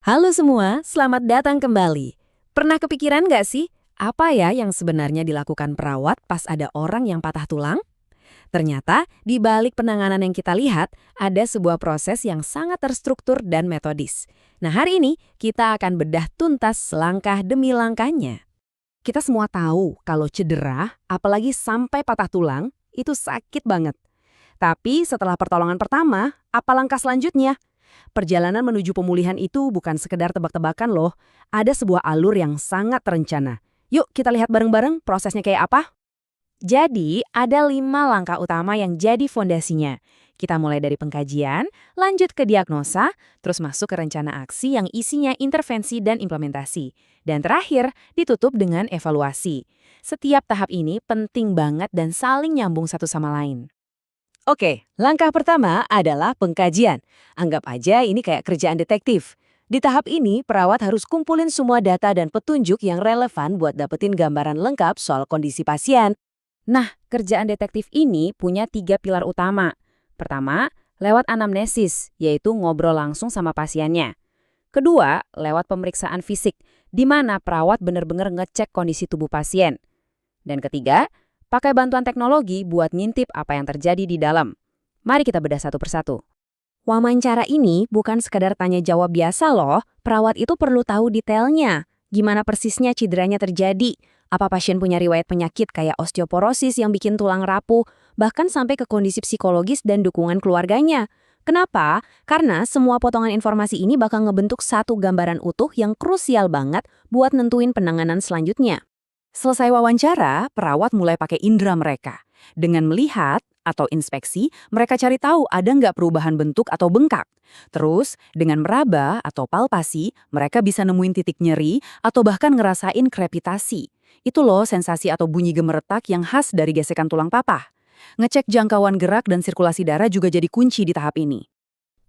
Halo semua, selamat datang kembali. Pernah kepikiran nggak sih, apa ya yang sebenarnya dilakukan perawat pas ada orang yang patah tulang? Ternyata, di balik penanganan yang kita lihat, ada sebuah proses yang sangat terstruktur dan metodis. Nah, hari ini kita akan bedah tuntas langkah demi langkahnya. Kita semua tahu kalau cedera, apalagi sampai patah tulang, itu sakit banget. Tapi setelah pertolongan pertama, apa langkah selanjutnya? Perjalanan menuju pemulihan itu bukan sekedar tebak-tebakan loh. Ada sebuah alur yang sangat terencana. Yuk kita lihat bareng-bareng prosesnya kayak apa. Jadi, ada 5 langkah utama yang jadi fondasinya. Kita mulai dari pengkajian, lanjut ke diagnosa, terus masuk ke rencana aksi yang isinya intervensi dan implementasi. Dan terakhir, ditutup dengan evaluasi. Setiap tahap ini penting banget dan saling nyambung satu sama lain. Oke, langkah pertama adalah pengkajian. Anggap aja ini kayak kerjaan detektif. Di tahap ini, perawat harus kumpulin semua data dan petunjuk yang relevan buat dapetin gambaran lengkap soal kondisi pasien. Nah, kerjaan detektif ini punya 3 pilar utama. Pertama, lewat anamnesis, yaitu ngobrol langsung sama pasiennya. Kedua, lewat pemeriksaan fisik, di mana perawat benar-benar ngecek kondisi tubuh pasien. Dan ketiga, pakai bantuan teknologi buat ngintip apa yang terjadi di dalam. Mari kita bedah satu persatu. Wawancara ini bukan sekadar tanya jawab biasa loh, perawat itu perlu tahu detailnya. Gimana persisnya cederanya terjadi, apa pasien punya riwayat penyakit kayak osteoporosis yang bikin tulang rapuh, bahkan sampai ke kondisi psikologis dan dukungan keluarganya. Kenapa? Karena semua potongan informasi ini bakal ngebentuk satu gambaran utuh yang krusial banget buat nentuin penanganan selanjutnya. Selesai wawancara, perawat mulai pakai indera mereka. Dengan melihat atau inspeksi, mereka cari tahu ada nggak perubahan bentuk atau bengkak. Terus, dengan meraba atau palpasi, mereka bisa nemuin titik nyeri atau bahkan ngerasain krepitasi. Itu loh sensasi atau bunyi gemeretak yang khas dari gesekan tulang patah. Ngecek jangkauan gerak dan sirkulasi darah juga jadi kunci di tahap ini.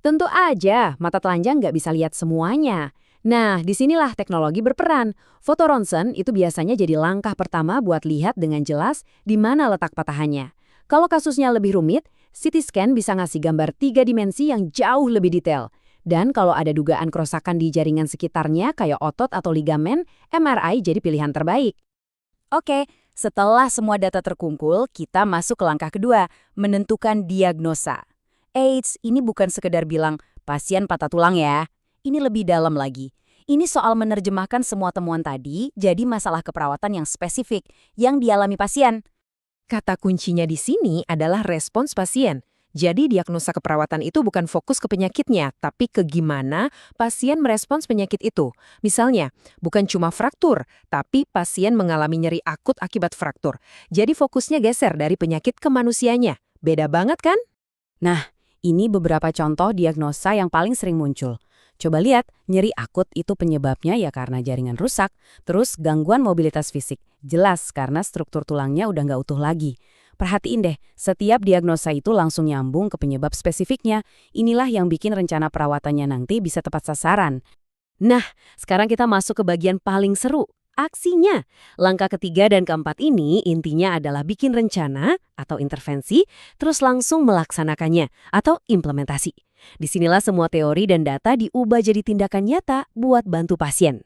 Tentu aja, mata telanjang nggak bisa lihat semuanya. Nah, disinilah teknologi berperan. Foto ronsen itu biasanya jadi langkah pertama buat lihat dengan jelas di mana letak patahannya. Kalau kasusnya lebih rumit, CT scan bisa ngasih gambar 3 dimensi yang jauh lebih detail. Dan kalau ada dugaan kerusakan di jaringan sekitarnya kayak otot atau ligamen, MRI jadi pilihan terbaik. Oke, setelah semua data terkumpul, kita masuk ke langkah kedua, menentukan diagnosa. Eits, ini bukan sekedar bilang, pasien patah tulang ya. Ini lebih dalam lagi. Ini soal menerjemahkan semua temuan tadi jadi masalah keperawatan yang spesifik yang dialami pasien. Kata kuncinya di sini adalah respons pasien. Jadi diagnosa keperawatan itu bukan fokus ke penyakitnya, tapi ke gimana pasien merespons penyakit itu. Misalnya, bukan cuma fraktur, tapi pasien mengalami nyeri akut akibat fraktur. Jadi fokusnya geser dari penyakit ke manusianya. Beda banget kan? Nah, ini beberapa contoh diagnosa yang paling sering muncul. Coba lihat, nyeri akut itu penyebabnya ya karena jaringan rusak, terus gangguan mobilitas fisik. Jelas karena struktur tulangnya udah nggak utuh lagi. Perhatiin deh, setiap diagnosa itu langsung nyambung ke penyebab spesifiknya. Inilah yang bikin rencana perawatannya nanti bisa tepat sasaran. Nah, sekarang kita masuk ke bagian paling seru, aksinya. Langkah ketiga dan keempat ini intinya adalah bikin rencana atau intervensi, terus langsung melaksanakannya atau implementasi. Disinilah semua teori dan data diubah jadi tindakan nyata buat bantu pasien.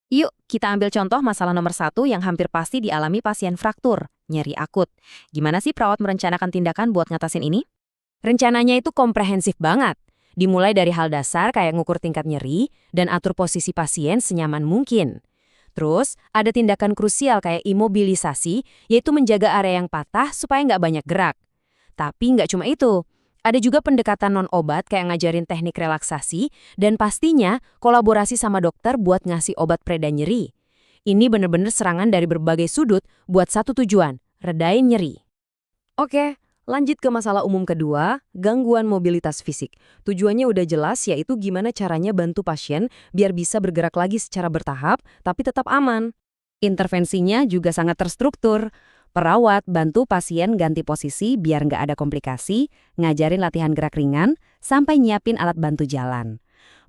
Yuk, kita ambil contoh masalah nomor 1 yang hampir pasti dialami pasien fraktur, nyeri akut. Gimana sih perawat merencanakan tindakan buat ngatasin ini? Rencananya itu komprehensif banget. Dimulai dari hal dasar kayak ngukur tingkat nyeri dan atur posisi pasien senyaman mungkin. Terus, ada tindakan krusial kayak imobilisasi, yaitu menjaga area yang patah supaya nggak banyak gerak. Tapi nggak cuma itu. Ada juga pendekatan non-obat kayak ngajarin teknik relaksasi dan pastinya kolaborasi sama dokter buat ngasih obat pereda nyeri. Ini bener-bener serangan dari berbagai sudut buat satu tujuan, redain nyeri. Oke, lanjut ke masalah umum kedua, gangguan mobilitas fisik. Tujuannya udah jelas yaitu gimana caranya bantu pasien biar bisa bergerak lagi secara bertahap tapi tetap aman. Intervensinya juga sangat terstruktur. Perawat bantu pasien ganti posisi biar nggak ada komplikasi, ngajarin latihan gerak ringan, sampai nyiapin alat bantu jalan.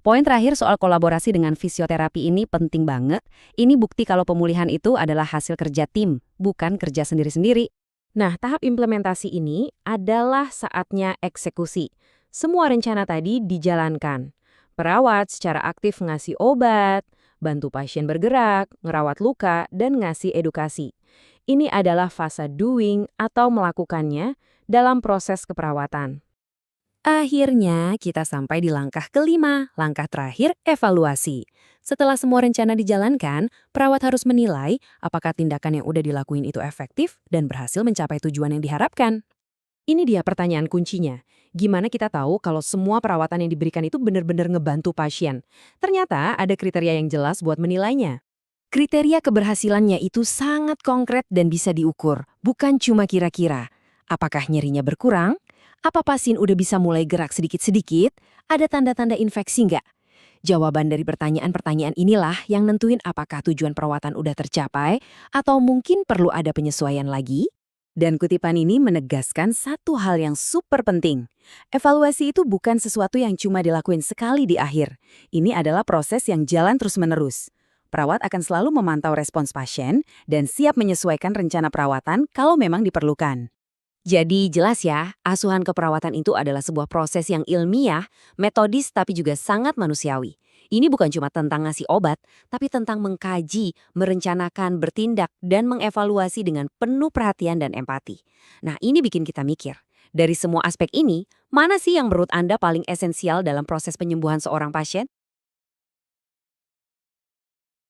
Poin terakhir soal kolaborasi dengan fisioterapi ini penting banget. Ini bukti kalau pemulihan itu adalah hasil kerja tim, bukan kerja sendiri-sendiri. Nah, tahap implementasi ini adalah saatnya eksekusi. Semua rencana tadi dijalankan. Perawat secara aktif ngasih obat, bantu pasien bergerak, ngerawat luka, dan ngasih edukasi. Ini adalah fase doing atau melakukannya dalam proses keperawatan. Akhirnya, kita sampai di langkah kelima, langkah terakhir, evaluasi. Setelah semua rencana dijalankan, perawat harus menilai apakah tindakan yang udah dilakuin itu efektif dan berhasil mencapai tujuan yang diharapkan. Ini dia pertanyaan kuncinya. Gimana kita tahu kalau semua perawatan yang diberikan itu benar-benar ngebantu pasien? Ternyata ada kriteria yang jelas buat menilainya. Kriteria keberhasilannya itu sangat konkret dan bisa diukur, bukan cuma kira-kira. Apakah nyerinya berkurang? Apa pasien udah bisa mulai gerak sedikit-sedikit? Ada tanda-tanda infeksi nggak? Jawaban dari pertanyaan-pertanyaan inilah yang nentuin apakah tujuan perawatan udah tercapai atau mungkin perlu ada penyesuaian lagi. Dan kutipan ini menegaskan satu hal yang super penting. Evaluasi itu bukan sesuatu yang cuma dilakuin sekali di akhir. Ini adalah proses yang jalan terus-menerus. Perawat akan selalu memantau respons pasien dan siap menyesuaikan rencana perawatan kalau memang diperlukan. Jadi jelas ya, asuhan keperawatan itu adalah sebuah proses yang ilmiah, metodis tapi juga sangat manusiawi. Ini bukan cuma tentang ngasih obat, tapi tentang mengkaji, merencanakan, bertindak, dan mengevaluasi dengan penuh perhatian dan empati. Nah, ini bikin kita mikir. Dari semua aspek ini, mana sih yang menurut Anda paling esensial dalam proses penyembuhan seorang pasien?